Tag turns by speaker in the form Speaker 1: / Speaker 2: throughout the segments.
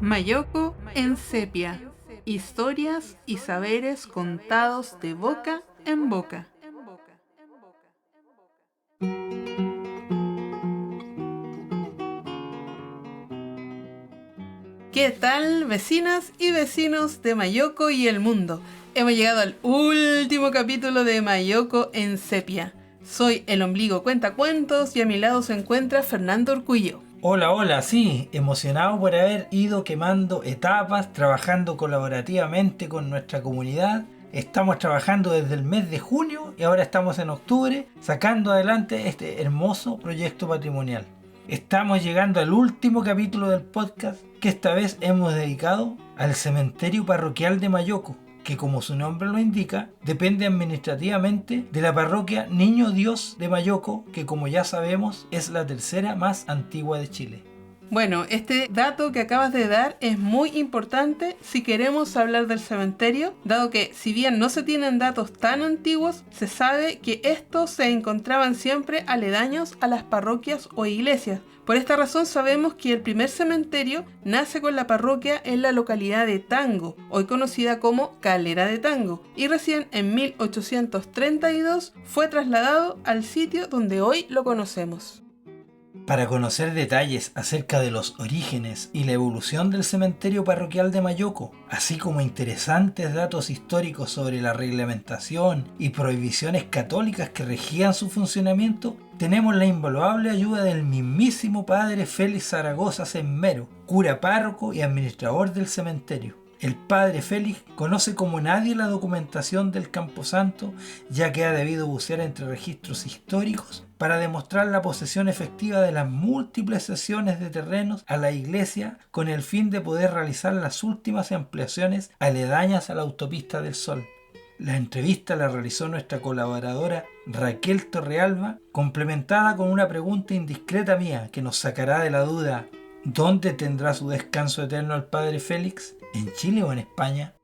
Speaker 1: Mayoko en sepia. Historias y saberes contados de boca en boca. ¿Qué tal, vecinas y vecinos de Mayoko y el mundo? Hemos llegado al último capítulo de Mayoko en sepia. Soy el ombligo cuentacuentos y a mi lado se encuentra Fernando Urcullo.
Speaker 2: Hola, sí, emocionado por haber ido quemando etapas, trabajando colaborativamente con nuestra comunidad. Estamos trabajando desde el mes de junio y ahora estamos en octubre sacando adelante este hermoso proyecto patrimonial. Estamos llegando al último capítulo del podcast que esta vez hemos dedicado al cementerio parroquial de Mayoko, que como su nombre lo indica, depende administrativamente de la parroquia Niño Dios de Mayoko, que como ya sabemos es la tercera más antigua de Chile.
Speaker 1: Bueno, este dato que acabas de dar es muy importante si queremos hablar del cementerio, dado que si bien no se tienen datos tan antiguos, se sabe que estos se encontraban siempre aledaños a las parroquias o iglesias. Por esta razón sabemos que el primer cementerio nace con la parroquia en la localidad de Tango, hoy conocida como Calera de Tango, y recién en 1832 fue trasladado al sitio donde hoy lo conocemos.
Speaker 2: Para conocer detalles acerca de los orígenes y la evolución del cementerio parroquial de Mayoko, así como interesantes datos históricos sobre la reglamentación y prohibiciones católicas que regían su funcionamiento, tenemos la invaluable ayuda del mismísimo padre Félix Zaragoza Semmero, cura párroco y administrador del cementerio. El padre Félix conoce como nadie la documentación del Camposanto, ya que ha debido bucear entre registros históricos para demostrar la posesión efectiva de las múltiples cesiones de terrenos a la iglesia con el fin de poder realizar las últimas ampliaciones aledañas a la Autopista del Sol. La entrevista la realizó nuestra colaboradora Raquel Torrealba, complementada con una pregunta indiscreta mía que nos sacará de la duda: ¿dónde tendrá su descanso eterno el padre Félix? ¿En Chile o en España?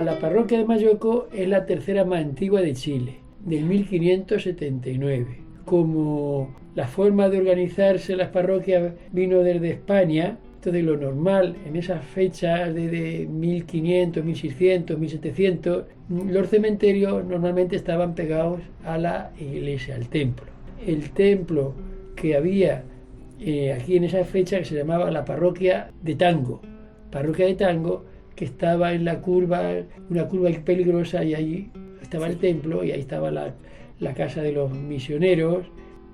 Speaker 3: La parroquia de Mayoko es la tercera más antigua de Chile, del 1579. Como la forma de organizarse las parroquias vino desde España, entonces lo normal en esas fechas de 1500, 1600, 1700, los cementerios normalmente estaban pegados a la iglesia, al templo. El templo que había aquí en esa fecha, que se llamaba la parroquia de Tango, que estaba en la curva, una curva peligrosa, y ahí estaba el templo y ahí estaba la casa de los misioneros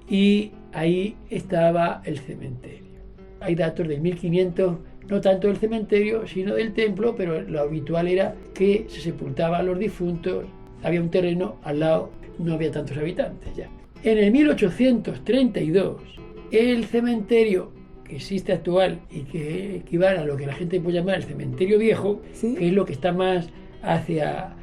Speaker 3: y ahí estaba el cementerio. Hay datos del 1500, no tanto del cementerio sino del templo, pero lo habitual era que se sepultaban a los difuntos, había un terreno al lado, no había tantos habitantes ya. En el 1832, el cementerio que existe actual y que equivale a lo que la gente puede llamar el cementerio viejo, ¿sí?, que es lo que está más hacia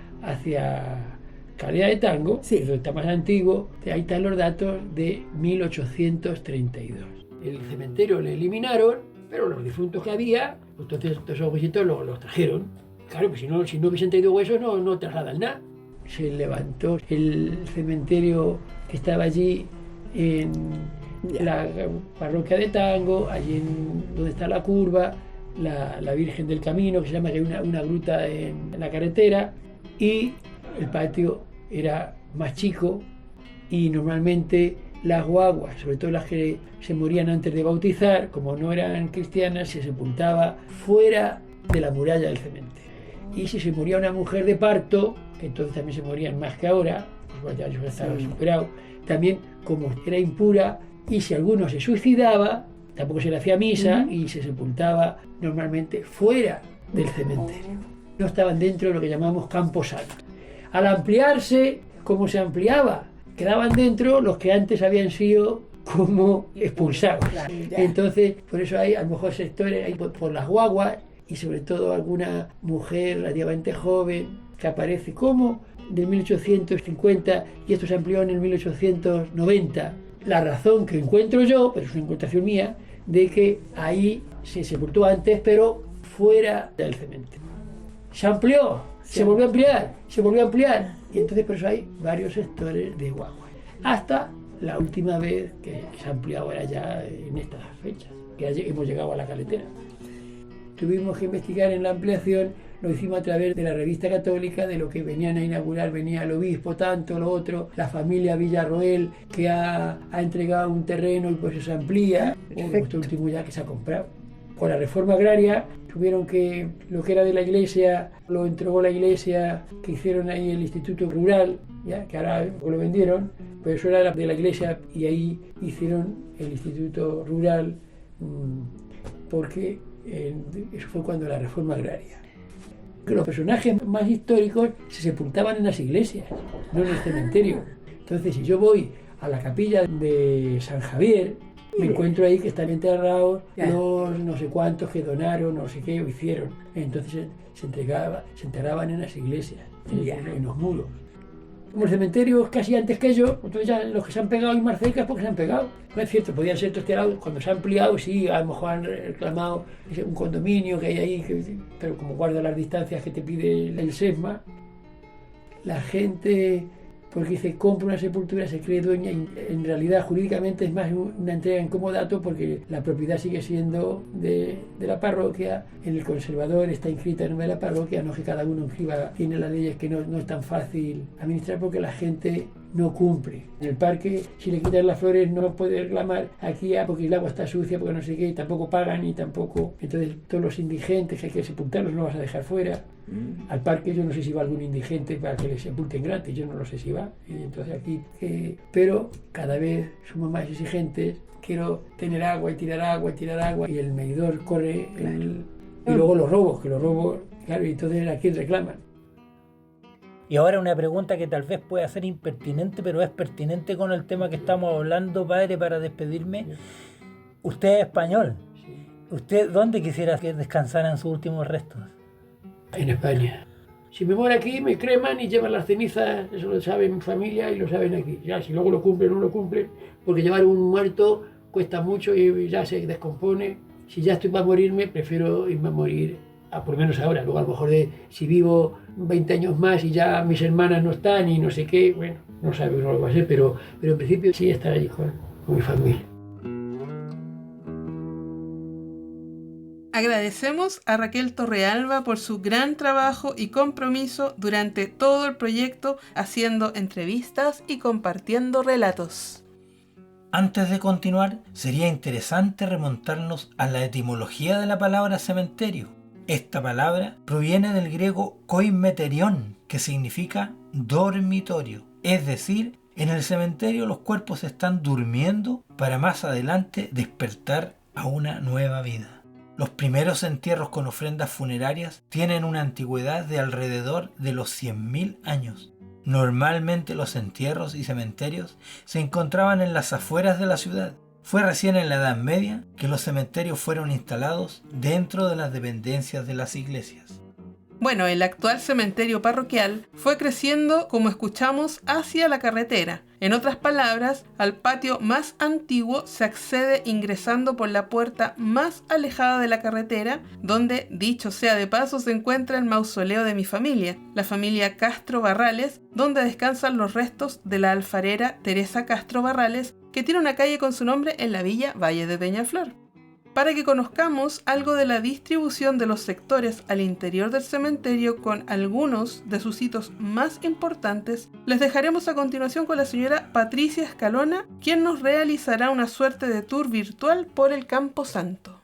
Speaker 3: Calera de Tango, sí, que es lo que está más antiguo, ahí están los datos de 1832. El cementerio lo eliminaron, pero los difuntos que había, entonces esos huesitos los trajeron. Claro, pues si no hubiesen traído huesos no trasladan nada. Se levantó el cementerio que estaba allí en la parroquia de Tango, allí donde está la curva, la Virgen del Camino, que se llama, que hay una gruta en la carretera, y el patio era más chico y normalmente las guaguas, sobre todo las que se morían antes de bautizar, como no eran cristianas, se sepultaba fuera de la muralla del cementerio. Y si se moría una mujer de parto, que entonces también se morían más que ahora, pues ya estaba superado, también como era impura, y si alguno se suicidaba, tampoco se le hacía misa, y se sepultaba normalmente fuera del cementerio. No estaban dentro de lo que llamamos camposanto. Al ampliarse, ¿cómo se ampliaba? Quedaban dentro los que antes habían sido como expulsados. Entonces, por eso hay a lo mejor sectores ahí por las guaguas, y sobre todo alguna mujer relativamente joven que aparece como del 1850, y esto se amplió en el 1890. La razón que encuentro yo, pero es una encontración mía, de que ahí se sepultó antes, pero fuera del cementerio. Se amplió, se volvió a ampliar, y entonces por eso hay varios sectores de guagua. Hasta La última vez que se ha ampliado era ya en estas fechas, que hemos llegado a la Caletera. Tuvimos que investigar en la ampliación, lo hicimos a través de la revista católica, de lo que venían a inaugurar, venía el obispo, tanto, lo otro, la familia Villarroel, que ha entregado un terreno y pues eso se amplía, esto último ya que se ha comprado. Con la reforma agraria tuvieron que, lo que era de la iglesia, lo entregó la iglesia, que hicieron ahí el Instituto Rural, ya que ahora lo vendieron, pero eso era de la iglesia y ahí hicieron el Instituto Rural, porque eso fue cuando la reforma agraria. Los personajes más históricos se sepultaban en las iglesias, no en el cementerio. Entonces, si yo voy a la capilla de San Javier, me encuentro ahí que están enterrados los no sé cuántos que donaron, no sé qué, o hicieron. Entonces se enterraban en las iglesias, en los muros. Como el cementerio es casi antes que yo, entonces ya los que se han pegado y más cerca es porque se han pegado. No es cierto, podían ser tosterados. Cuando se ha ampliado, sí, a lo mejor han reclamado un condominio que hay ahí, pero como guarda las distancias que te pide el SESMA, la gente, porque dice compra una sepultura, se cree dueña, y en realidad jurídicamente es más una entrega en comodato porque la propiedad sigue siendo de la parroquia, en el conservador está inscrita en nombre de la parroquia, no que cada uno inscriba, tiene las leyes que no es tan fácil administrar porque la gente no cumple. En el parque, si le quitan las flores no puede reclamar aquí porque el agua está sucia, porque no sé qué, y tampoco pagan y tampoco. Entonces todos los indigentes que hay que sepultarlos no vas a dejar fuera. Al parque yo no sé si va algún indigente para que le sepulten gratis, yo no lo sé si va. Y entonces aquí, pero cada vez somos más exigentes, quiero tener agua y tirar agua y tirar agua, y el medidor corre, y luego los robos, claro, y entonces ¿a quién reclaman?
Speaker 2: Y ahora una pregunta que tal vez pueda ser impertinente, pero es pertinente con el tema que estamos hablando, padre, para despedirme. Usted es español. ¿Usted dónde quisiera que descansaran sus últimos restos?
Speaker 3: En España. Si me muero aquí, me creman y llevan las cenizas, eso lo sabe mi familia y lo saben aquí. Ya, si luego lo cumplen o no lo cumplen, porque llevar un muerto cuesta mucho y ya se descompone. Si ya estoy para morirme, prefiero irme a morir, por lo menos ahora. Luego a lo mejor si vivo 20 años más y ya mis hermanas no están y no sé qué, bueno, no sabemos lo que va a ser, pero en principio sí estar allí con mi familia.
Speaker 1: Agradecemos a Raquel Torrealba por su gran trabajo y compromiso durante todo el proyecto, haciendo entrevistas y compartiendo relatos.
Speaker 2: Antes de continuar, sería interesante remontarnos a la etimología de la palabra cementerio. Esta palabra proviene del griego koimeterion, que significa dormitorio. Es decir, en el cementerio los cuerpos están durmiendo para más adelante despertar a una nueva vida. Los primeros entierros con ofrendas funerarias tienen una antigüedad de alrededor de los 100.000 años. Normalmente los entierros y cementerios se encontraban en las afueras de la ciudad. Fue recién en la Edad Media que los cementerios fueron instalados dentro de las dependencias de las iglesias.
Speaker 1: Bueno, el actual cementerio parroquial fue creciendo, como escuchamos, hacia la carretera. En otras palabras, al patio más antiguo se accede ingresando por la puerta más alejada de la carretera, donde, dicho sea de paso, se encuentra el mausoleo de mi familia, la familia Castro Barrales, donde descansan los restos de la alfarera Teresa Castro Barrales, que tiene una calle con su nombre en la villa Valle de Peñaflor. Para que conozcamos algo de la distribución de los sectores al interior del cementerio con algunos de sus hitos más importantes, les dejaremos a continuación con la señora Patricia Escalona, quien nos realizará una suerte de tour virtual por el Campo Santo.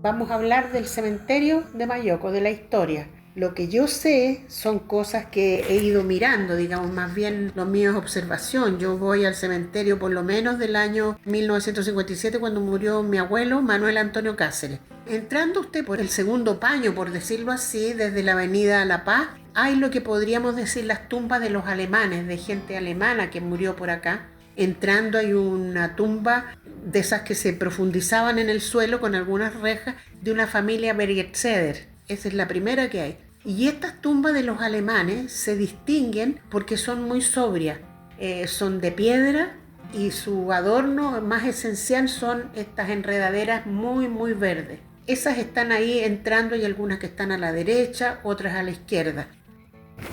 Speaker 4: Vamos a hablar del cementerio de Mayoco, de la historia. Lo que yo sé son cosas que he ido mirando, digamos, más bien lo mío es observación. Yo voy al cementerio por lo menos del año 1957, cuando murió mi abuelo Manuel Antonio Cáceres. Entrando usted por el segundo paño, por decirlo así, desde la avenida La Paz, hay lo que podríamos decir las tumbas de los alemanes, de gente alemana que murió por acá. Entrando hay una tumba de esas que se profundizaban en el suelo con algunas rejas, de una familia Bergetseder. Esa es la primera que hay. Y estas tumbas de los alemanes se distinguen porque son muy sobrias. Son de piedra y su adorno más esencial son estas enredaderas muy, muy verdes. Esas están ahí entrando y algunas que están a la derecha, otras a la izquierda.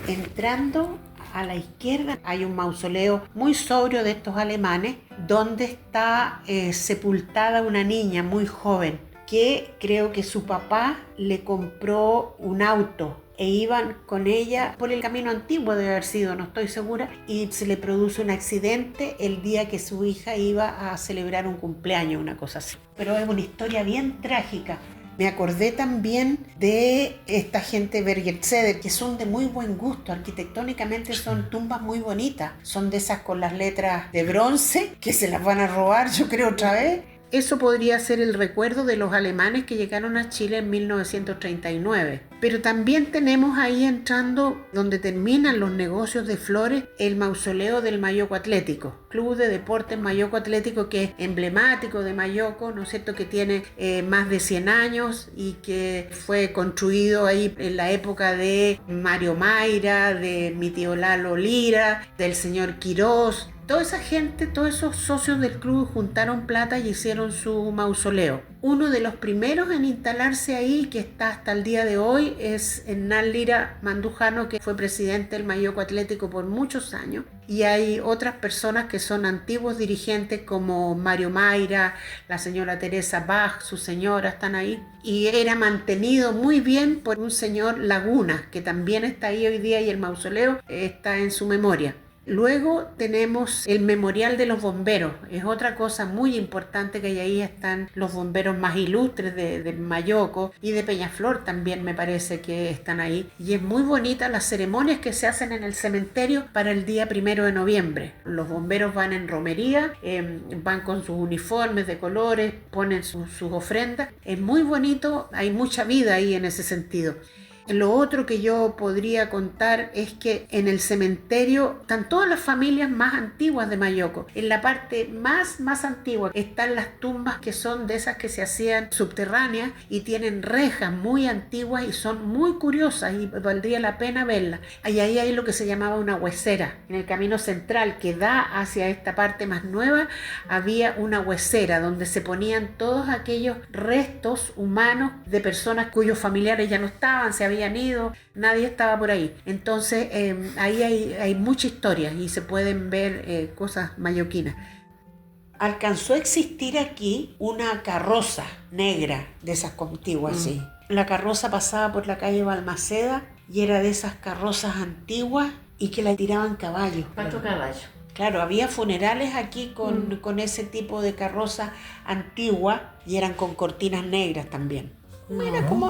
Speaker 4: Entrando a la izquierda hay un mausoleo muy sobrio de estos alemanes, donde está sepultada una niña muy joven, que creo que su papá le compró un auto e iban con ella por el camino antiguo, debe haber sido, no estoy segura, y se le produce un accidente el día que su hija iba a celebrar un cumpleaños, una cosa así. Pero es una historia bien trágica. Me acordé también de esta gente Bergertseder, que son de muy buen gusto, arquitectónicamente son tumbas muy bonitas, son de esas con las letras de bronce, que se las van a robar yo creo otra vez. Eso podría ser el recuerdo de los alemanes que llegaron a Chile en 1939. Pero también tenemos ahí entrando, donde terminan los negocios de flores, el mausoleo del Mayoco Atlético, Club de Deportes Mayoco Atlético, que es emblemático de Mayoco, ¿no es cierto?, que tiene más de 100 años y que fue construido ahí en la época de Mario Mayra, de mi tío Lalo Lira, del señor Quirós. Toda esa gente, todos esos socios del club juntaron plata y hicieron su mausoleo. Uno de los primeros en instalarse ahí, que está hasta el día de hoy, es Hernán Lira Mandujano, que fue presidente del Mayoco Atlético por muchos años. Y hay otras personas que son antiguos dirigentes como Mario Mayra, la señora Teresa Bach, su señora, están ahí. Y era mantenido muy bien por un señor Laguna, que también está ahí hoy día y el mausoleo está en su memoria. Luego tenemos el Memorial de los Bomberos, es otra cosa muy importante, que ahí están los bomberos más ilustres de Mayoco y de Peñaflor también me parece que están ahí. Y es muy bonita las ceremonias que se hacen en el cementerio para el día 1 de noviembre. Los bomberos van en romería, van con sus uniformes de colores, ponen sus ofrendas. Es muy bonito, hay mucha vida ahí en ese sentido. Lo otro que yo podría contar es que en el cementerio están todas las familias más antiguas de Mayoco. En la parte más antigua están las tumbas, que son de esas que se hacían subterráneas y tienen rejas muy antiguas y son muy curiosas y valdría la pena verlas. Y ahí hay lo que se llamaba una huesera. En el camino central que da hacia esta parte más nueva había una huesera donde se ponían todos aquellos restos humanos de personas cuyos familiares ya no estaban, se habían ido, nadie estaba por ahí. Entonces ahí hay mucha historia y se pueden ver cosas mayoquinas. Alcanzó a existir aquí una carroza negra de esas antiguas, sí. La carroza pasaba por la calle Balmaceda y era de esas carrozas antiguas y que la tiraban caballos.
Speaker 5: ¿Cuántos caballos?
Speaker 4: Claro, había funerales aquí con ese tipo de carroza antigua y eran con cortinas negras también.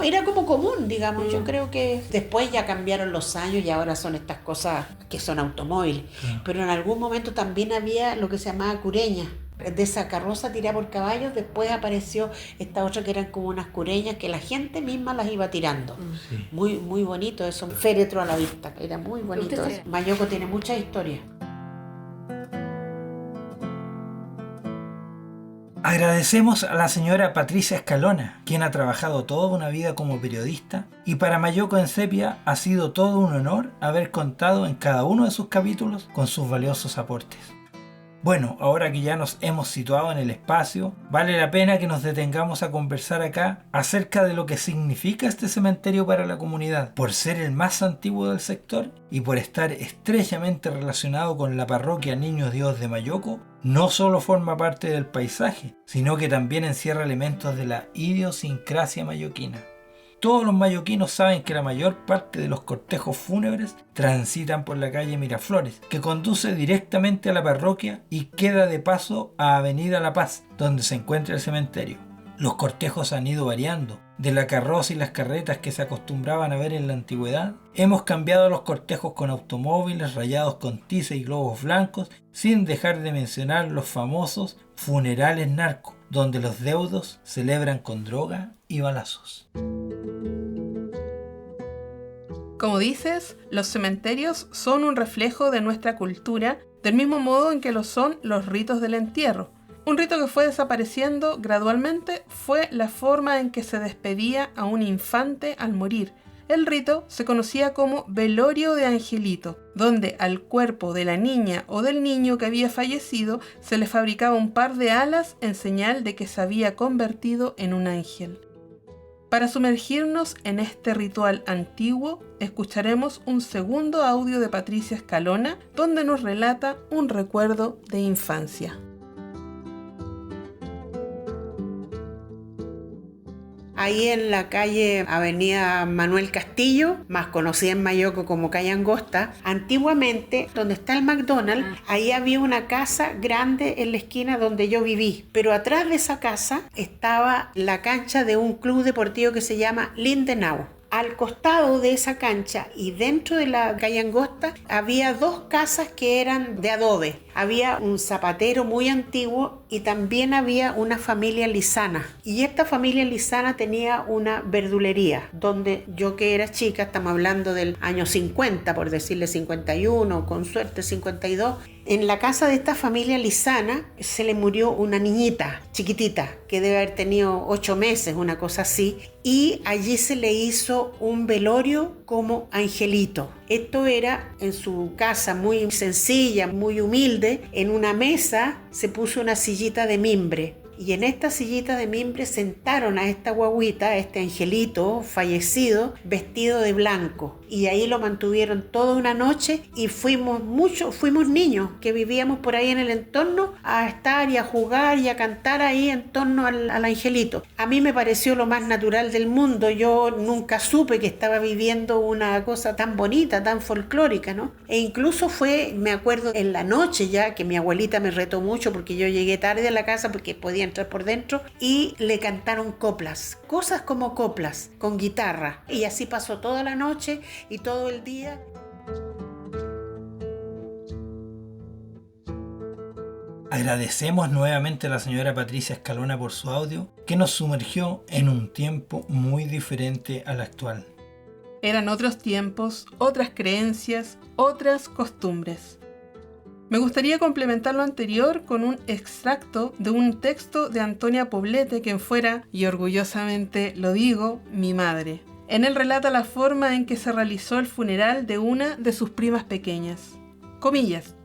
Speaker 4: Era como común, digamos. Yo creo que después ya cambiaron los años y ahora son estas cosas que son automóviles. Pero en algún momento también había lo que se llamaba cureña. De esa carroza tirada por caballos, después apareció esta otra que eran como unas cureñas que la gente misma las iba tirando. Sí. Muy, muy bonito eso, un féretro a la vista, era muy bonito eso. Mayoco tiene mucha historia.
Speaker 2: Agradecemos a la señora Patricia Escalona, quien ha trabajado toda una vida como periodista, y para Mayoco en Sepia ha sido todo un honor haber contado en cada uno de sus capítulos con sus valiosos aportes. Bueno, ahora que ya nos hemos situado en el espacio, vale la pena que nos detengamos a conversar acá acerca de lo que significa este cementerio para la comunidad, por ser el más antiguo del sector y por estar estrechamente relacionado con la parroquia Niño Dios de Mayoco. No solo forma parte del paisaje, sino que también encierra elementos de la idiosincrasia mayoquina. Todos los mayoquinos saben que la mayor parte de los cortejos fúnebres transitan por la calle Miraflores, que conduce directamente a la parroquia y queda de paso a Avenida La Paz, donde se encuentra el cementerio. Los cortejos han ido variando. De la carroza y las carretas que se acostumbraban a ver en la antigüedad, hemos cambiado a los cortejos con automóviles rayados con tiza y globos blancos, sin dejar de mencionar los famosos funerales narcos, donde los deudos celebran con droga y balazos.
Speaker 1: Como dices, los cementerios son un reflejo de nuestra cultura, del mismo modo en que lo son los ritos del entierro. Un rito que fue desapareciendo gradualmente fue la forma en que se despedía a un infante al morir. El rito se conocía como velorio de angelito, donde al cuerpo de la niña o del niño que había fallecido se le fabricaba un par de alas en señal de que se había convertido en un ángel. Para sumergirnos en este ritual antiguo, escucharemos un segundo audio de Patricia Escalona, donde nos relata un recuerdo de infancia.
Speaker 4: Ahí en la calle Avenida Manuel Castillo, más conocida en Mayoco como Calle Angosta, antiguamente, donde está el McDonald's, ahí había una casa grande en la esquina donde yo viví. Pero atrás de esa casa estaba la cancha de un club deportivo que se llama Lindenau. Al costado de esa cancha y dentro de la calle Angosta había dos casas que eran de adobe. Había un zapatero muy antiguo y también había una familia lisana. Y esta familia lisana tenía una verdulería, donde yo que era chica, estamos hablando del año 50, por decirle 51, con suerte 52, en la casa de esta familia lisana se le murió una niñita chiquitita, que debe haber tenido 8 meses, una cosa así, y allí se le hizo un velorio como angelito. Esto era en su casa muy sencilla, muy humilde. En una mesa se puso una sillita de mimbre y en esta sillita de mimbre sentaron a esta guagüita, a este angelito fallecido, vestido de blanco. Y ahí lo mantuvieron toda una noche y fuimos niños que vivíamos por ahí en el entorno a estar y a jugar y a cantar ahí en torno al angelito. A mí me pareció lo más natural del mundo. Yo nunca supe que estaba viviendo una cosa tan bonita, tan folclórica, ¿no? E incluso me acuerdo en la noche ya, que mi abuelita me retó mucho porque yo llegué tarde a la casa porque podía entrar por dentro, y le cantaron coplas, cosas como coplas, con guitarra. Y así pasó toda la noche y todo el día.
Speaker 2: Agradecemos nuevamente a la señora Patricia Escalona por su audio, que nos sumergió en un tiempo muy diferente al actual.
Speaker 1: Eran otros tiempos, otras creencias, otras costumbres. Me gustaría complementar lo anterior con un extracto de un texto de Antonia Poblete, quien fuera, y orgullosamente lo digo, mi madre. En él relata la forma en que se realizó el funeral de una de sus primas pequeñas. Comillas.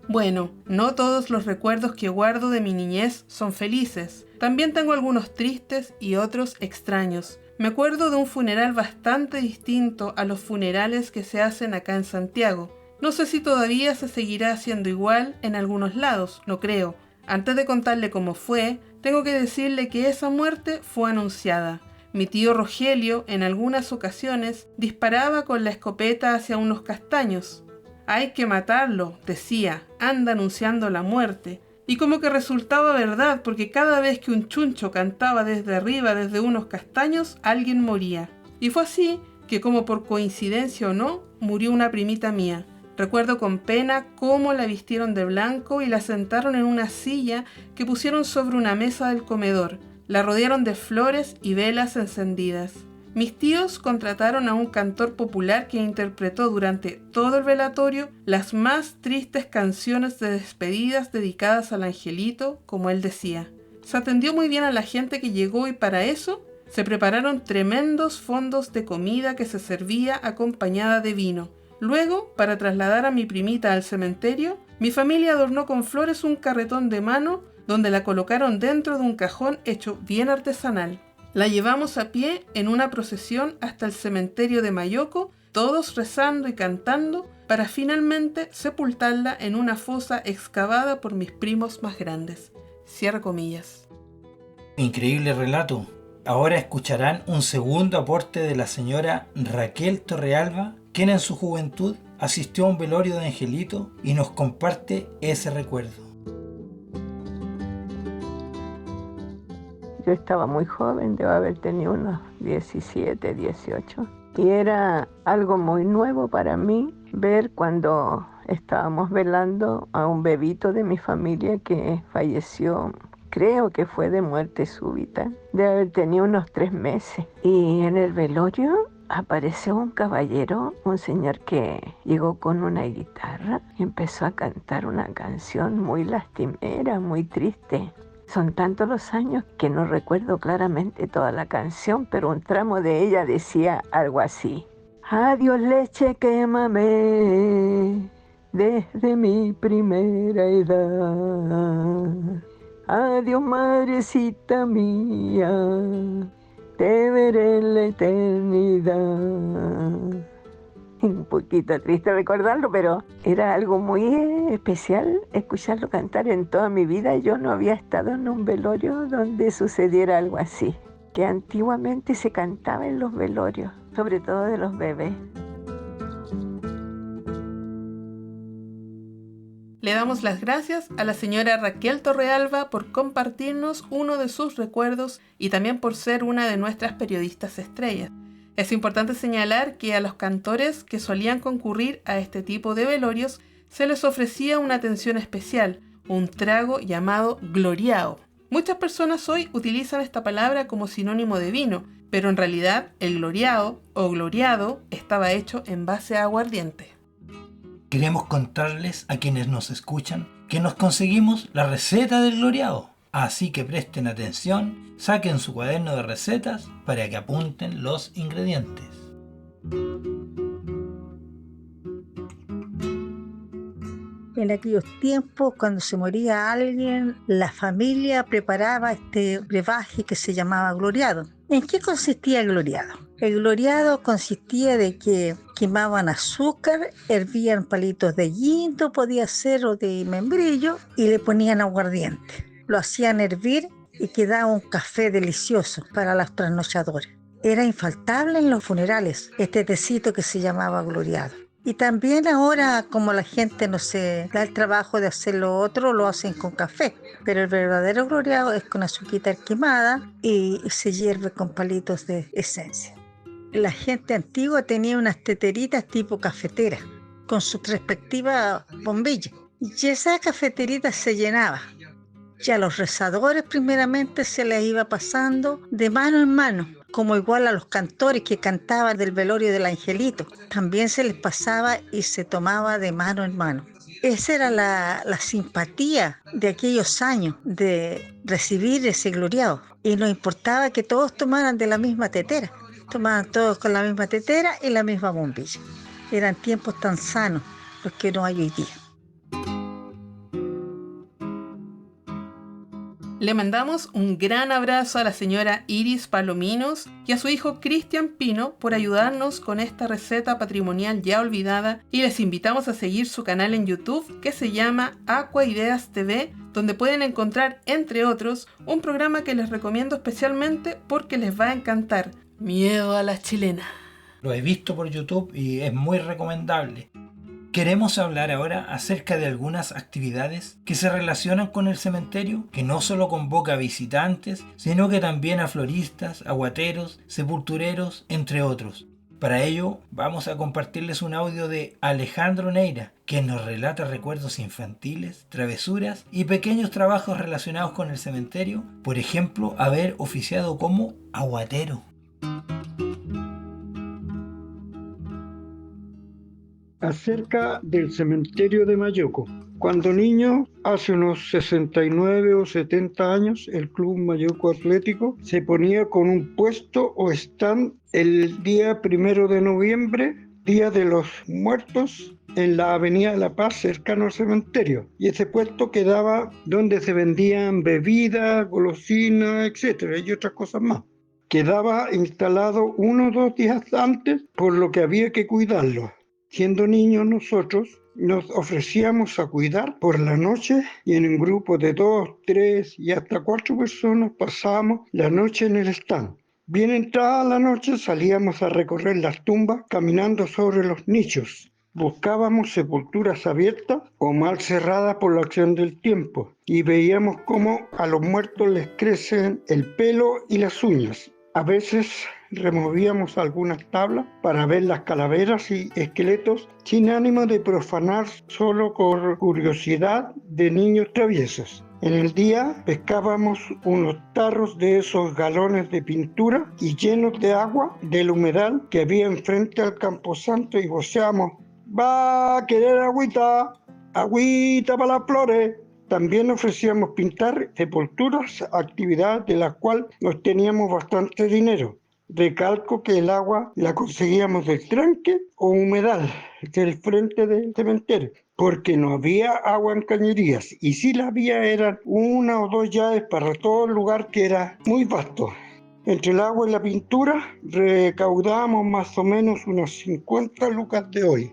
Speaker 1: Bueno, no todos los recuerdos que guardo de mi niñez son felices. También tengo algunos tristes y otros extraños. Me acuerdo de un funeral bastante distinto a los funerales que se hacen acá en Santiago. No sé si todavía se seguirá haciendo igual en algunos lados, no creo. Antes de contarle cómo fue, tengo que decirle que esa muerte fue anunciada. Mi tío Rogelio, en algunas ocasiones, disparaba con la escopeta hacia unos castaños. Hay que matarlo, decía, anda anunciando la muerte. Y como que resultaba verdad, porque cada vez que un chuncho cantaba desde arriba, desde unos castaños, alguien moría. Y fue así que, como por coincidencia o no, murió una primita mía. Recuerdo con pena cómo la vistieron de blanco y la sentaron en una silla que pusieron sobre una mesa del comedor. La rodearon de flores y velas encendidas. Mis tíos contrataron a un cantor popular que interpretó durante todo el velatorio las más tristes canciones de despedidas dedicadas al angelito, como él decía. Se atendió muy bien a la gente que llegó y para eso se prepararon tremendos fondos de comida que se servía acompañada de vino. Luego, para trasladar a mi primita al cementerio, mi familia adornó con flores un carretón de mano donde la colocaron dentro de un cajón hecho bien artesanal. La llevamos a pie en una procesión hasta el cementerio de Mayoco, todos rezando y cantando, para finalmente sepultarla en una fosa excavada por mis primos más grandes. Cierra comillas.
Speaker 2: Increíble relato. Ahora escucharán un segundo aporte de la señora Raquel Torrealba, quien en su juventud asistió a un velorio de Angelito y nos comparte ese recuerdo.
Speaker 5: Yo estaba muy joven, debo haber tenido unos 17, 18. Y era algo muy nuevo para mí ver cuando estábamos velando a un bebito de mi familia que falleció, creo que fue de muerte súbita. Debe haber tenido unos 3 meses. Y en el velorio apareció un caballero, un señor que llegó con una guitarra y empezó a cantar una canción muy lastimera, muy triste. Son tantos los años que no recuerdo claramente toda la canción, pero un tramo de ella decía algo así. Adiós leche, quémame desde mi primera edad. Adiós madrecita mía, te veré en la eternidad. Un poquito triste recordarlo, pero era algo muy especial escucharlo cantar. En toda mi vida yo no había estado en un velorio donde sucediera algo así, que antiguamente se cantaba en los velorios, sobre todo de los bebés.
Speaker 1: Le damos las gracias a la señora Raquel Torrealba por compartirnos uno de sus recuerdos y también por ser una de nuestras periodistas estrellas. Es importante señalar que a los cantores que solían concurrir a este tipo de velorios se les ofrecía una atención especial, un trago llamado gloriao. Muchas personas hoy utilizan esta palabra como sinónimo de vino, pero en realidad el gloriao o gloriado estaba hecho en base a aguardiente.
Speaker 2: Queremos contarles a quienes nos escuchan que nos conseguimos la receta del gloriao. Así que presten atención, saquen su cuaderno de recetas para que apunten los ingredientes.
Speaker 6: En aquellos tiempos, cuando se moría alguien, la familia preparaba este brebaje que se llamaba gloriado. ¿En qué consistía el gloriado? El gloriado consistía de que quemaban azúcar, hervían palitos de guinda, podía ser, o de membrillo, y le ponían aguardiente. Lo hacían hervir y quedaba un café delicioso para los trasnochadores. Era infaltable en los funerales este tecito que se llamaba gloriado. Y también ahora, como la gente no se da el trabajo de hacer lo otro, lo hacen con café. Pero el verdadero gloriado es con azuquita quemada y se hierve con palitos de esencia. La gente antigua tenía unas teteritas tipo cafetera, con su respectiva bombilla. Y esa cafeterita se llenaba. Y a los rezadores primeramente se les iba pasando de mano en mano, como igual a los cantores que cantaban del velorio del angelito. También se les pasaba y se tomaba de mano en mano. Esa era la simpatía de aquellos años, de recibir ese gloriado. Y no importaba que todos tomaran de la misma tetera. Tomaban todos con la misma tetera y la misma bombilla. Eran tiempos tan sanos los que no hay hoy día.
Speaker 1: Le mandamos un gran abrazo a la señora Iris Palominos y a su hijo Cristian Pino por ayudarnos con esta receta patrimonial ya olvidada, y les invitamos a seguir su canal en YouTube que se llama Aqua Ideas TV, donde pueden encontrar, entre otros, un programa que les recomiendo especialmente porque les va a encantar: Miedo a la Chilena.
Speaker 2: Lo he visto por YouTube y es muy recomendable. Queremos hablar ahora acerca de algunas actividades que se relacionan con el cementerio, que no solo convoca a visitantes, sino que también a floristas, aguateros, sepultureros, entre otros. Para ello, vamos a compartirles un audio de Alejandro Neira, que nos relata recuerdos infantiles, travesuras y pequeños trabajos relacionados con el cementerio, por ejemplo, haber oficiado como aguatero.
Speaker 7: Acerca del cementerio de Mayoco. Cuando niño, hace unos 69 o 70 años, el Club Mayoco Atlético se ponía con un puesto o stand el día 1 de noviembre, Día de los Muertos, en la Avenida de la Paz, cercano al cementerio. Y ese puesto quedaba donde se vendían bebidas, golosinas, etcétera, y otras cosas más. Quedaba instalado 1 o 2 días antes, por lo que había que cuidarlo. Siendo niños nosotros, nos ofrecíamos a cuidar por la noche y en un grupo de 2, 3 y hasta 4 personas pasábamos la noche en el stand. Bien entrada la noche salíamos a recorrer las tumbas caminando sobre los nichos. Buscábamos sepulturas abiertas o mal cerradas por la acción del tiempo y veíamos cómo a los muertos les crecen el pelo y las uñas. A veces removíamos algunas tablas para ver las calaveras y esqueletos sin ánimo de profanar, solo por curiosidad de niños traviesos. En el día pescábamos unos tarros de esos galones de pintura y llenos de agua del humedal que había enfrente al camposanto y voceábamos: «Va a querer agüita, agüita para las flores». También ofrecíamos pintar sepulturas, actividad de la cual obteníamos bastante dinero. Recalco que el agua la conseguíamos del tranque o humedal del frente del cementerio, porque no había agua en cañerías, y si la había eran 1 o 2 llaves para todo el lugar, que era muy vasto. Entre el agua y la pintura recaudábamos más o menos unas 50 lucas de hoy.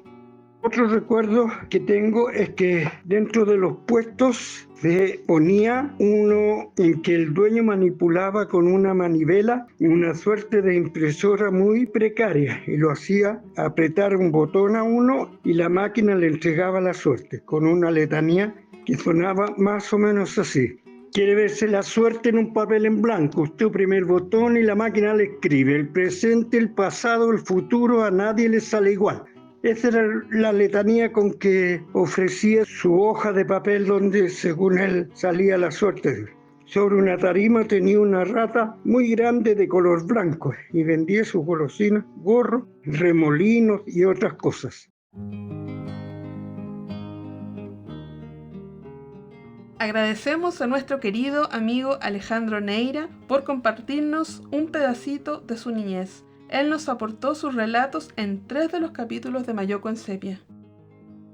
Speaker 7: Otro recuerdo que tengo es que dentro de los puestos se ponía uno en que el dueño manipulaba con una manivela una suerte de impresora muy precaria y lo hacía apretar un botón a uno y la máquina le entregaba la suerte con una letanía que sonaba más o menos así. Quiere verse la suerte en un papel en blanco. Usted oprime el botón y la máquina le escribe el presente, el pasado, el futuro, a nadie le sale igual. Esa era la letanía con que ofrecía su hoja de papel donde, según él, salía la suerte. Sobre una tarima tenía una rata muy grande de color blanco y vendía sus golosinas, gorros, remolinos y otras cosas.
Speaker 1: Agradecemos a nuestro querido amigo Alejandro Neira por compartirnos un pedacito de su niñez. Él nos aportó sus relatos en 3 de los capítulos de Mayoko en Sepia.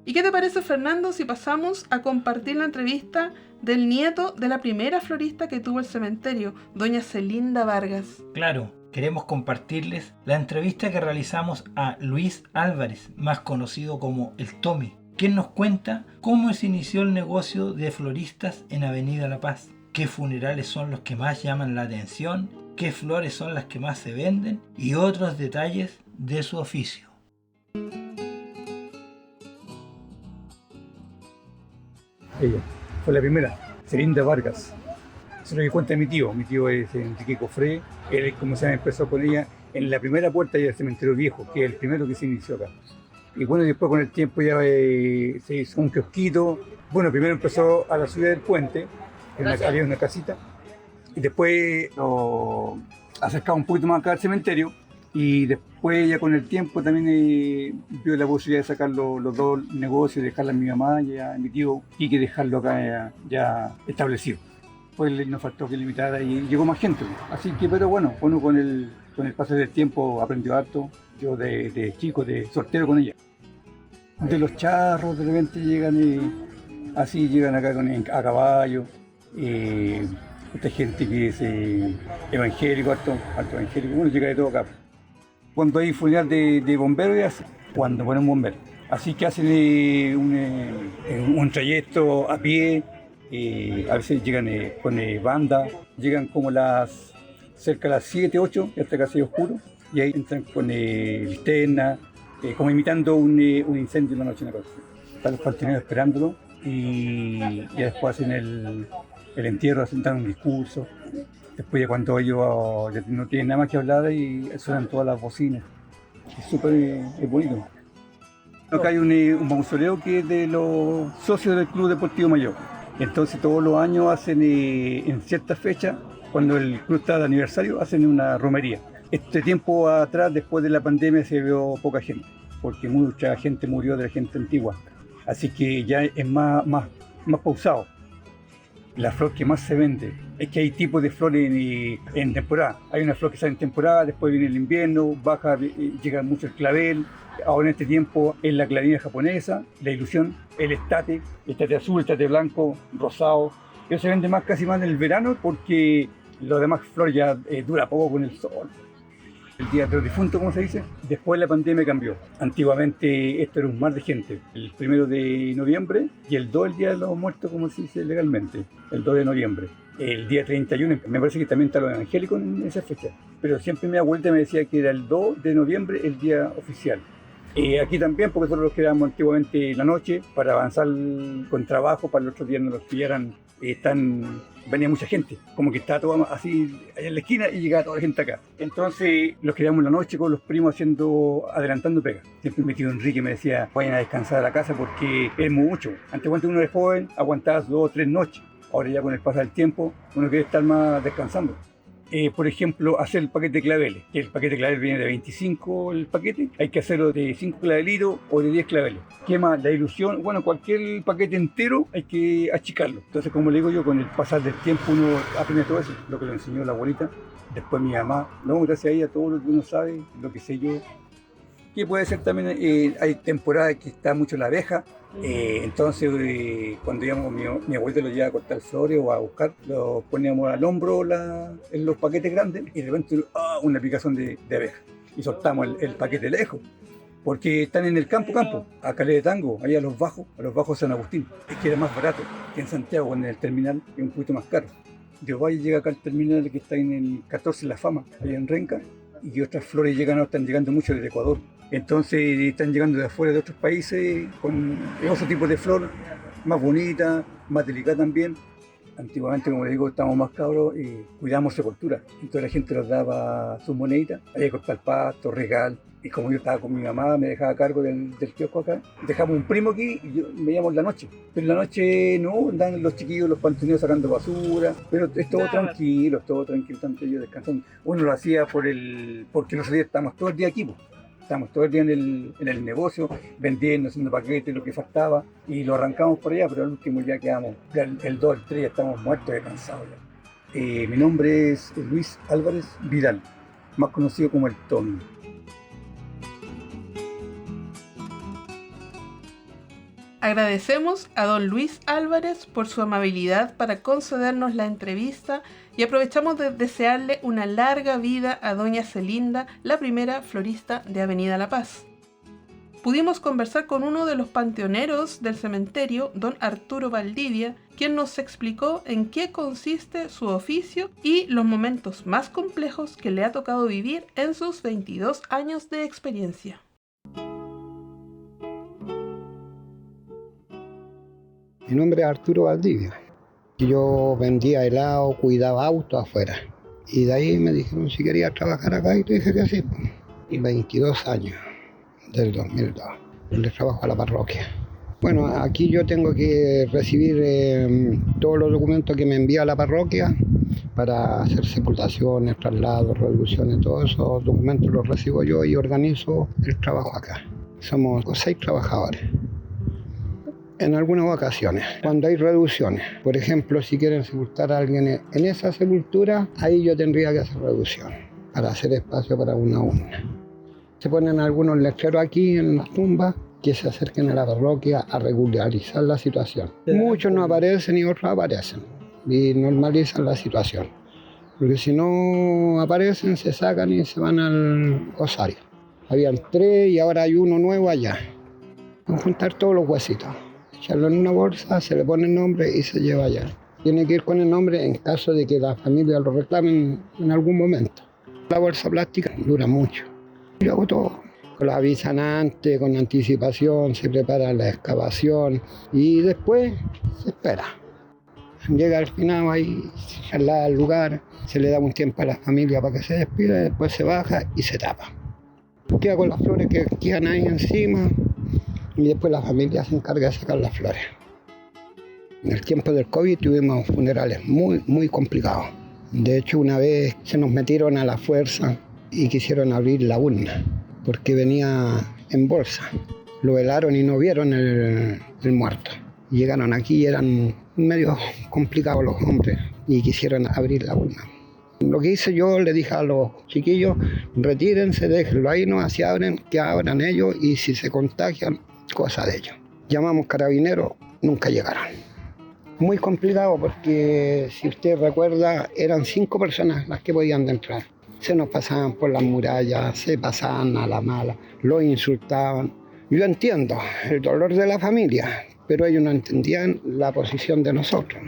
Speaker 1: ¿Y qué te parece, Fernando, si pasamos a compartir la entrevista del nieto de la primera florista que tuvo el cementerio, doña Celinda Vargas?
Speaker 2: Claro, queremos compartirles la entrevista que realizamos a Luis Álvarez, más conocido como el Tommy, quien nos cuenta cómo se inició el negocio de floristas en Avenida La Paz, qué funerales son los que más llaman la atención, qué flores son las que más se venden y otros detalles de su oficio.
Speaker 8: Ella fue la primera, Celinda Vargas. Eso es lo que cuenta mi tío. Mi tío es Enrique Cofré. Él, como se empezó con ella en la primera puerta del cementerio viejo, que es el primero que se inició acá. Y bueno, después con el tiempo ya se hizo un kiosquito. Bueno, primero empezó a la ciudad del Puente, había una casita. Y después lo acercaba un poquito más acá al cementerio. Y después ya con el tiempo también vio la posibilidad de sacar los dos negocios, dejarla a mi mamá y a mi tío y que dejarlo acá ya establecido. Pues nos faltó que limitara y llegó más gente. Así que, pero bueno, uno con el paso del tiempo aprendió harto. Yo de chico, de soltero con ella. De los charros de repente llegan acá a caballo. Esta gente que es evangélico, harto evangélico, bueno, llega de todo acá. Cuando hay funeral de bomberos, cuando ponen un bombero. Así que hacen un trayecto a pie, a veces llegan con banda, llegan como cerca de las 7, 8, hasta casi oscuro, y ahí entran con linterna, como imitando un incendio en la noche en la casa. Están los panteoneros esperándolo y ya después hacen el entierro, dan un discurso. Después ya cuando ellos ya no tienen nada más que hablar y suenan todas las bocinas. Es súper bonito. Acá hay un mausoleo que es de los socios del Club Deportivo Mayoko. Entonces todos los años hacen en ciertas fechas, cuando el club está de aniversario, hacen una romería. Este tiempo atrás, después de la pandemia, se vio poca gente, porque mucha gente murió de la gente antigua. Así que ya es más pausado. La flor que más se vende es que hay tipos de flores en temporada. Hay una flor que sale en temporada, después viene el invierno, baja, llega mucho el clavel. Ahora en este tiempo es la clarineta japonesa, la ilusión, el estate azul, el estate blanco, rosado. Eso se vende casi más en el verano porque los demás flores ya dura poco con el sol. El día de los difuntos, como se dice, después la pandemia cambió. Antiguamente esto era un mar de gente. El 1 de noviembre y el 2 el día de los muertos, como se dice legalmente, el 2 de noviembre. El día 31, me parece que también está los evangélicos en esa fecha. Pero siempre mi abuelita me decía que era el 2 de noviembre el día oficial. Aquí también, porque nosotros los quedábamos antiguamente en la noche para avanzar con trabajo, para los otros días no los pillaran. Venía mucha gente, como que estaba todo así allá en la esquina y llegaba toda la gente acá. Entonces los quedábamos en la noche con los primos adelantando pega. Siempre mi tío Enrique me decía, vayan a descansar a la casa porque es mucho. Antes cuando uno era joven, aguantabas 2 o 3 noches. Ahora ya con el paso del tiempo, uno quiere estar más descansando. Por ejemplo, hacer el paquete de claveles. El paquete de claveles viene de 25 el paquete. Hay que hacerlo de 5 clavelitos o de 10 claveles. ¿Qué más? La ilusión. Bueno, cualquier paquete entero hay que achicarlo. Entonces, como le digo yo, con el pasar del tiempo uno aprende todo eso. Lo que le enseñó la abuelita. Después mi mamá. No, gracias a ella, todo lo que uno sabe, lo que sé yo. que puede ser también, hay temporadas que está mucho la abeja, entonces cuando íbamos, mi abuelita lo llevaba a cortar flores o a buscar, lo poníamos al hombro en los paquetes grandes y de repente una picazón de abeja y soltamos el paquete lejos. Porque están en el campo, a Calé de Tango, ahí a los bajos San Agustín. Es que era más barato que en Santiago, en el terminal es un poquito más caro. De Ovalle llega acá al terminal que está en el 14 La Fama, ahí en Renca, y otras flores están llegando mucho desde Ecuador. Entonces están llegando de afuera de otros países con otro tipo de flor, más bonita, más delicada también. Antiguamente, como les digo, estábamos más cabros y cuidábamos sepultura. Entonces la gente nos daba sus moneditas, había que cortar pasto, regal. Y como yo estaba con mi mamá, me dejaba a cargo del kiosco acá. Dejamos un primo aquí y me íbamos la noche. Pero en la noche no, andan los chiquillos, los pantoneros sacando basura. Pero es todo tranquilo, tanto ellos descansando. Uno lo hacía porque los días estábamos todo el día aquí. Estábamos todo el día en el negocio, vendiendo, haciendo paquetes, lo que faltaba. Y lo arrancamos por allá, pero al último ya quedamos, el 2, el 3, ya estamos muertos y cansados ya. Mi nombre es Luis Álvarez Vidal, más conocido como el Tommy.
Speaker 1: Agradecemos a don Luis Álvarez por su amabilidad para concedernos la entrevista y aprovechamos de desearle una larga vida a doña Celinda, la primera florista de Avenida La Paz. Pudimos conversar con uno de los panteoneros del cementerio, don Arturo Valdivia, quien nos explicó en qué consiste su oficio y los momentos más complejos que le ha tocado vivir en sus 22 años de experiencia.
Speaker 9: Mi nombre es Arturo Valdivia. Yo vendía helado, cuidaba autos afuera. Y de ahí me dijeron si quería trabajar acá y te dije que sí. Y 22 años, del 2002. Le trabajo a la parroquia. Bueno, aquí yo tengo que recibir todos los documentos que me envía la parroquia para hacer sepultaciones, traslados, reducciones, todos esos documentos los recibo yo y organizo el trabajo acá. Somos 6 trabajadores. En algunas ocasiones, cuando hay reducciones. Por ejemplo, si quieren sepultar a alguien en esa sepultura, ahí yo tendría que hacer reducción para hacer espacio para una urna. Se ponen algunos letreros aquí en las tumbas que se acerquen a la parroquia a regularizar la situación. Muchos no aparecen y otros aparecen y normalizan la situación. Porque si no aparecen, se sacan y se van al osario. Habían 3 y ahora hay uno nuevo allá. Vamos a juntar todos los huesitos. Echarlo en una bolsa, se le pone el nombre y se lleva allá. Tiene que ir con el nombre en caso de que la familia lo reclamen en algún momento. La bolsa plástica dura mucho. Yo hago todo. Lo avisan antes, con anticipación, se prepara la excavación y después se espera. Llega al final, ahí se traslada al lugar, se le da un tiempo a la familia para que se despida, después se baja y se tapa. Queda con las flores que quedan ahí encima. Y después la familia se encarga de sacar las flores. En el tiempo del COVID tuvimos funerales muy complicados. De hecho, una vez se nos metieron a la fuerza y quisieron abrir la urna, porque venía en bolsa. Lo velaron y no vieron el muerto. Llegaron aquí y eran medio complicados los hombres y quisieron abrir la urna. Lo que hice yo, le dije a los chiquillos, retírense, déjenlo ahí, no así abren, que abran ellos y si se contagian, cosa de ellos. Llamamos carabineros, nunca llegaron. Muy complicado porque, si usted recuerda, eran 5 personas las que podían entrar. Se nos pasaban por las murallas, se pasaban a la mala, los insultaban. Yo entiendo el dolor de la familia, pero ellos no entendían la posición de nosotros.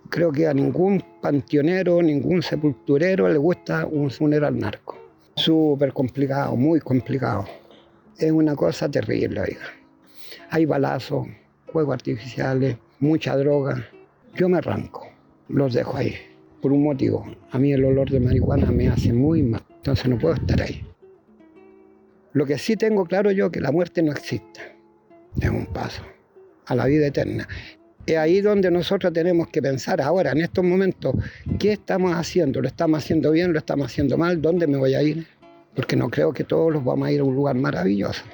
Speaker 9: Creo que a ningún panteonero, ningún sepulturero le gusta un funeral narco. Súper complicado, muy complicado. Es una cosa terrible, oiga. Hay balazos, fuegos artificiales, mucha droga. Yo me arranco, los dejo ahí, por un motivo. A mí el olor de marihuana me hace muy mal, entonces no puedo estar ahí. Lo que sí tengo claro yo es que la muerte no existe. Es un paso a la vida eterna. Es ahí donde nosotros tenemos que pensar ahora, en estos momentos, ¿qué estamos haciendo? ¿Lo estamos haciendo bien? ¿Lo estamos haciendo mal? ¿Dónde me voy a ir? Porque no creo que todos los vamos a ir a un lugar maravilloso.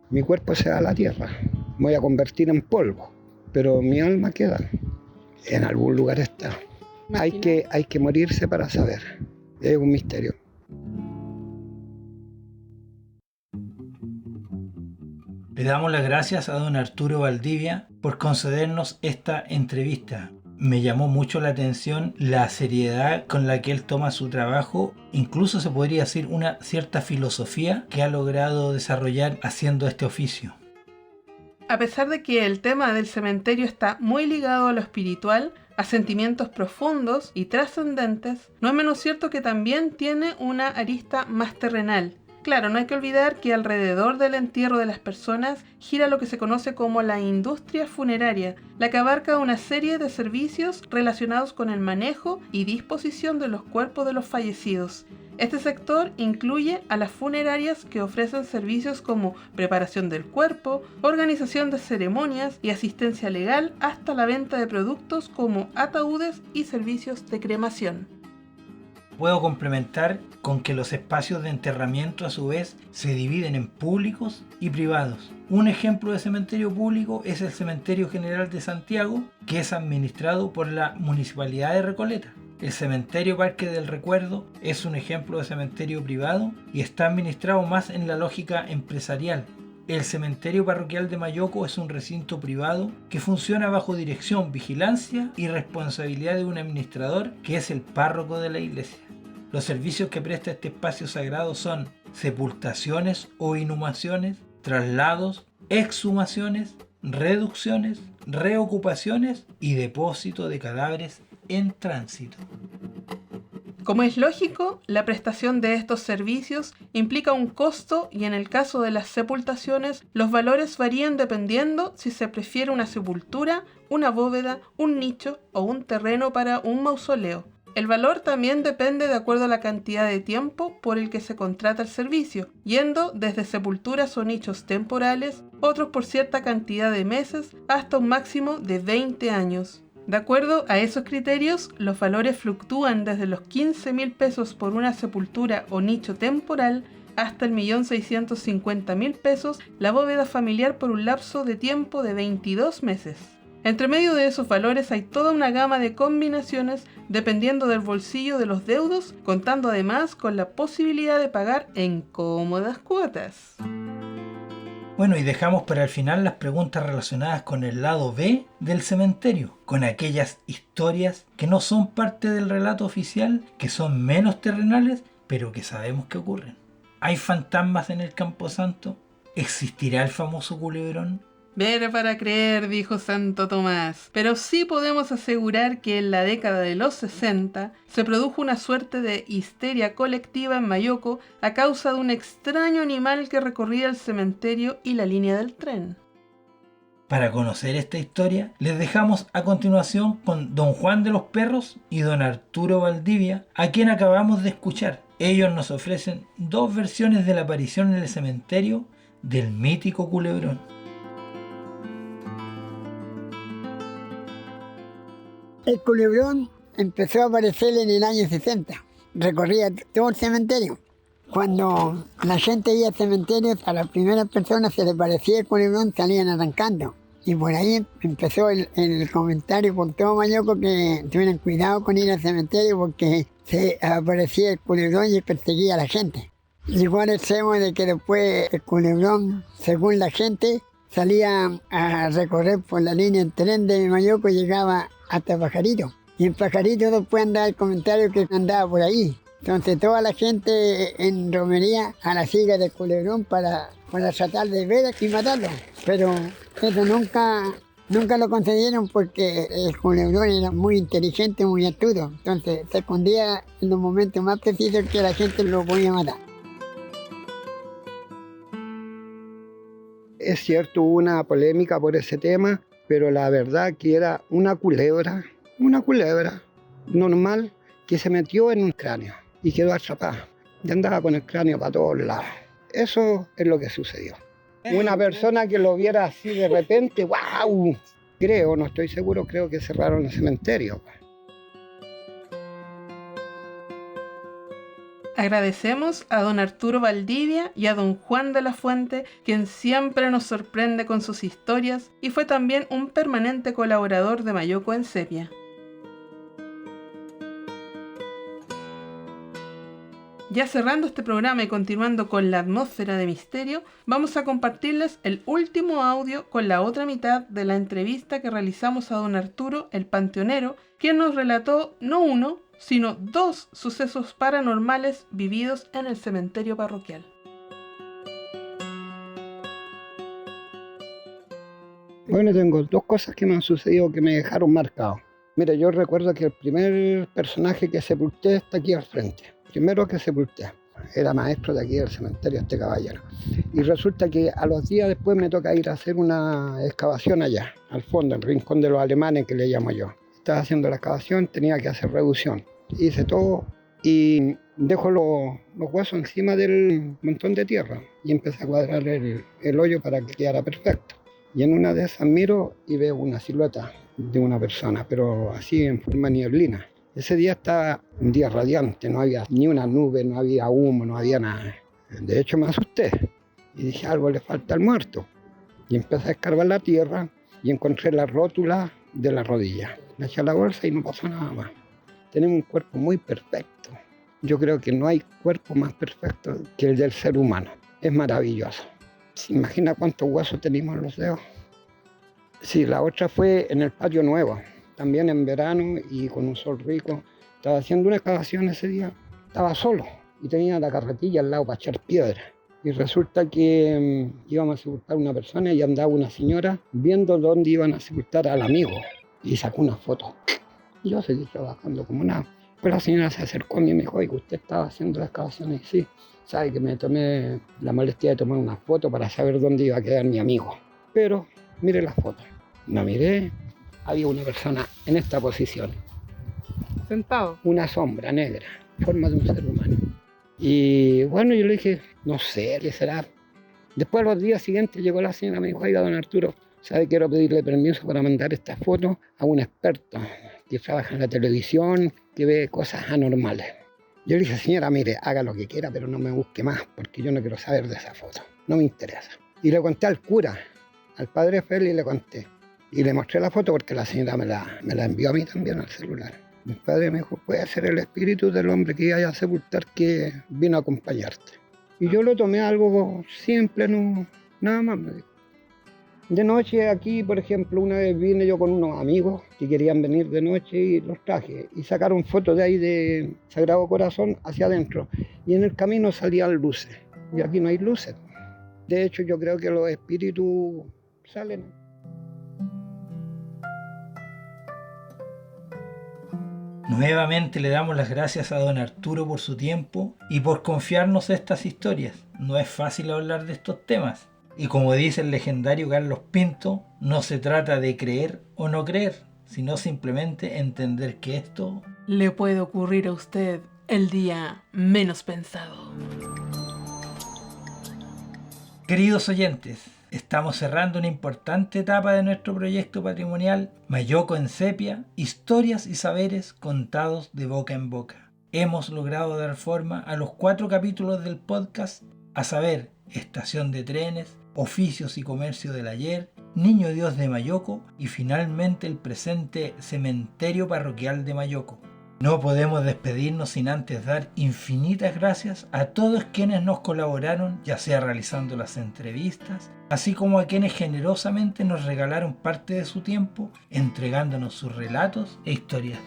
Speaker 9: Mi cuerpo se va a la tierra, me voy a convertir en polvo, pero mi alma queda, en algún lugar está. Hay que morirse para saber, es un misterio.
Speaker 2: Le damos las gracias a don Arturo Valdivia por concedernos esta entrevista. Me llamó mucho la atención la seriedad con la que él toma su trabajo. Incluso se podría decir una cierta filosofía que ha logrado desarrollar haciendo este oficio.
Speaker 1: A pesar de que el tema del cementerio está muy ligado a lo espiritual, a sentimientos profundos y trascendentes, no es menos cierto que también tiene una arista más terrenal. Claro, no hay que olvidar que alrededor del entierro de las personas gira lo que se conoce como la industria funeraria, la que abarca una serie de servicios relacionados con el manejo y disposición de los cuerpos de los fallecidos. Este sector incluye a las funerarias que ofrecen servicios como preparación del cuerpo, organización de ceremonias y asistencia legal, hasta la venta de productos como ataúdes y servicios de cremación.
Speaker 2: Puedo complementar con que los espacios de enterramiento a su vez se dividen en públicos y privados. Un ejemplo de cementerio público es el Cementerio General de Santiago, que es administrado por la Municipalidad de Recoleta. El Cementerio Parque del Recuerdo es un ejemplo de cementerio privado y está administrado más en la lógica empresarial. El Cementerio Parroquial de Mayoco es un recinto privado que funciona bajo dirección, vigilancia y responsabilidad de un administrador que es el párroco de la iglesia. Los servicios que presta este espacio sagrado son sepultaciones o inhumaciones, traslados, exhumaciones, reducciones, reocupaciones y depósito de cadáveres en tránsito.
Speaker 1: Como es lógico, la prestación de estos servicios implica un costo y en el caso de las sepultaciones, los valores varían dependiendo si se prefiere una sepultura, una bóveda, un nicho o un terreno para un mausoleo. El valor también depende de acuerdo a la cantidad de tiempo por el que se contrata el servicio, yendo desde sepulturas o nichos temporales, otros por cierta cantidad de meses, hasta un máximo de 20 años. De acuerdo a esos criterios, los valores fluctúan desde los 15.000 pesos por una sepultura o nicho temporal hasta el 1.650.000 pesos la bóveda familiar por un lapso de tiempo de 22 meses. Entre medio de esos valores hay toda una gama de combinaciones dependiendo del bolsillo de los deudos, contando además con la posibilidad de pagar en cómodas cuotas.
Speaker 2: Bueno, y dejamos para el final las preguntas relacionadas con el lado B del cementerio, con aquellas historias que no son parte del relato oficial, que son menos terrenales, pero que sabemos que ocurren. ¿Hay fantasmas en el Camposanto? ¿Existirá el famoso culebrón?
Speaker 1: Ver para creer, dijo Santo Tomás, pero sí podemos asegurar que en la década de los 60 se produjo una suerte de histeria colectiva en Mayoco a causa de un extraño animal que recorría el cementerio y la línea del tren.
Speaker 2: Para conocer esta historia, les dejamos a continuación con don Juan de los Perros y don Arturo Valdivia, a quien acabamos de escuchar. Ellos nos ofrecen dos versiones de la aparición en el cementerio del mítico culebrón.
Speaker 10: El culebrón empezó a aparecer en el año 60. Recorría todo el cementerio. Cuando la gente iba al cementerio, a las primeras personas se les parecía el culebrón, salían arrancando. Y por ahí empezó el comentario por todo Mayoco que tuvieran cuidado con ir al cementerio porque se aparecía el culebrón y perseguía a la gente. Llegó al extremo de que después el culebrón, según la gente, salía a recorrer por la línea del tren de Mayoco y llegaba hasta Pajarito. Y en Pajarito después andaba el comentario que andaba por ahí. Entonces toda la gente en romería a la siga del culebrón para tratar de ver y matarlo. Pero eso nunca lo concedieron porque el culebrón era muy inteligente, muy astuto. Entonces se escondía en los momentos más precisos que la gente lo podía matar.
Speaker 7: Es cierto, hubo una polémica por ese tema, pero la verdad que era una culebra normal que se metió en un cráneo y quedó atrapada. Y andaba con el cráneo para todos lados. Eso es lo que sucedió. Una persona que lo viera así de repente, ¡wow! Creo, no estoy seguro, creo que cerraron el cementerio.
Speaker 1: Agradecemos a don Arturo Valdivia y a don Juan de la Fuente, quien siempre nos sorprende con sus historias y fue también un permanente colaborador de Mayoco en Sepia. Ya cerrando este programa y continuando con la atmósfera de misterio, vamos a compartirles el último audio con la otra mitad de la entrevista que realizamos a don Arturo, el panteonero, quien nos relató no uno, sino 2 sucesos paranormales vividos en el cementerio parroquial.
Speaker 9: Bueno, tengo 2 cosas que me han sucedido que me dejaron marcado. Mira, yo recuerdo que el primer personaje que sepulté está aquí al frente. Primero que sepulté. Era maestro de aquí del cementerio, este caballero. Y resulta que a los días después me toca ir a hacer una excavación allá, al fondo, el rincón de los alemanes que le llamo yo. Estaba haciendo la excavación, tenía que hacer reducción. Hice todo y dejo los huesos encima del montón de tierra y empecé a cuadrar el hoyo para que quedara perfecto. Y en una de esas miro y veo una silueta de una persona, pero así en forma nieblina. Ese día estaba un día radiante, no había ni una nube, no había humo, no había nada. De hecho me asusté y dije, algo le falta al muerto. Y empecé a escarbar la tierra y encontré la rótula de la rodilla. Me eché a la bolsa y no pasó nada más. Tenemos un cuerpo muy perfecto. Yo creo que no hay cuerpo más perfecto que el del ser humano. Es maravilloso. ¿Se imagina cuántos huesos tenemos en los dedos? Sí, la otra fue en el patio nuevo. También en verano y con un sol rico. Estaba haciendo una excavación ese día. Estaba solo y tenía la carretilla al lado para echar piedra. Y resulta que íbamos a sepultar a una persona y andaba una señora viendo dónde iban a sepultar al amigo. Y sacó una foto. Y yo seguí trabajando como nada. Pues la señora se acercó a mí y me dijo, oye, ¿usted estaba haciendo la excavación? Y sí, sabe que me tomé la molestia de tomar una foto para saber dónde iba a quedar mi amigo. Pero mire la foto. La miré. Había una persona en esta posición.
Speaker 1: Sentado.
Speaker 9: Una sombra negra, forma de un ser humano. Y bueno, yo le dije, no sé qué será. Después, los días siguientes, llegó la señora y me dijo, oiga, don Arturo, ¿sabe? Quiero pedirle permiso para mandar esta foto a un experto que trabaja en la televisión, que ve cosas anormales. Yo le dije, señora, mire, haga lo que quiera, pero no me busque más, porque yo no quiero saber de esa foto. No me interesa. Y le conté al cura, al padre Félix, le conté. Y le mostré la foto porque la señora me la envió a mí también al celular. Mi padre me dijo, puede ser el espíritu del hombre que iba a sepultar que vino a acompañarte. Y yo lo tomé algo simple, no, nada más me dijo. De noche aquí, por ejemplo, una vez vine yo con unos amigos que querían venir de noche y los traje. Y sacaron fotos de ahí de Sagrado Corazón hacia adentro. Y en el camino salían luces. Y aquí no hay luces. De hecho, yo creo que los espíritus salen.
Speaker 2: Nuevamente le damos las gracias a don Arturo por su tiempo y por confiarnos estas historias. No es fácil hablar de estos temas. Y como dice el legendario Carlos Pinto, no se trata de creer o no creer, sino simplemente entender que esto
Speaker 1: le puede ocurrir a usted el día menos pensado.
Speaker 2: Queridos oyentes, estamos cerrando una importante etapa de nuestro proyecto patrimonial Mayoko en Sepia, historias y saberes contados de boca en boca. Hemos logrado dar forma a los 4 capítulos del podcast, a saber, Estación de Trenes, Oficios y Comercio del Ayer, Niño Dios de Mayoko y finalmente el presente Cementerio Parroquial de Mayoko. No podemos despedirnos sin antes dar infinitas gracias a todos quienes nos colaboraron, ya sea realizando las entrevistas, así como a quienes generosamente nos regalaron parte de su tiempo, entregándonos sus relatos e historias.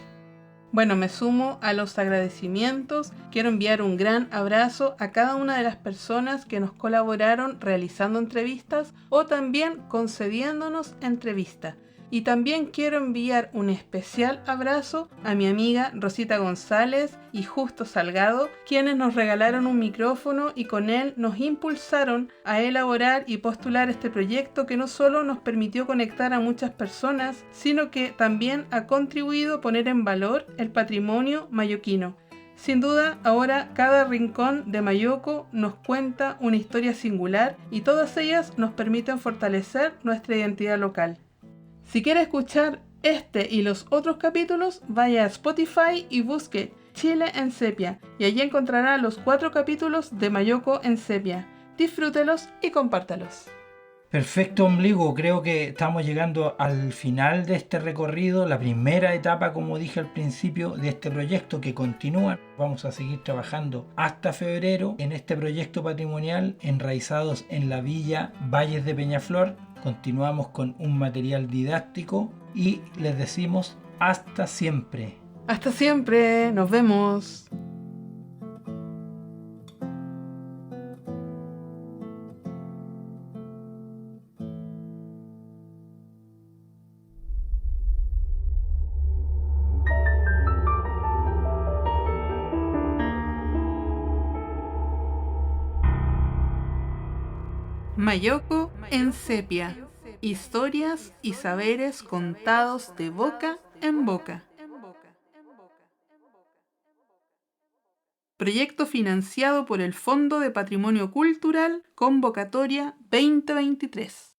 Speaker 1: Bueno, me sumo a los agradecimientos. Quiero enviar un gran abrazo a cada una de las personas que nos colaboraron realizando entrevistas o también concediéndonos entrevistas. Y también quiero enviar un especial abrazo a mi amiga Rosita González y Justo Salgado, quienes nos regalaron un micrófono y con él nos impulsaron a elaborar y postular este proyecto que no solo nos permitió conectar a muchas personas, sino que también ha contribuido a poner en valor el patrimonio mayoquino. Sin duda, ahora cada rincón de Mayoko nos cuenta una historia singular y todas ellas nos permiten fortalecer nuestra identidad local. Si quiere escuchar este y los otros capítulos, vaya a Spotify y busque Chile en Sepia y allí encontrará los 4 capítulos de Mayoko en Sepia. Disfrútelos y compártalos.
Speaker 2: Perfecto, Ombligo. Creo que estamos llegando al final de este recorrido, la primera etapa, como dije al principio, de este proyecto que continúa. Vamos a seguir trabajando hasta febrero en este proyecto patrimonial enraizados en la villa Valles de Peñaflor. Continuamos con un material didáctico y les decimos hasta siempre.
Speaker 1: Hasta siempre, nos vemos. Mayoko en sepia. Historias y saberes contados de boca en boca. Proyecto financiado por el Fondo de Patrimonio Cultural, convocatoria 2023.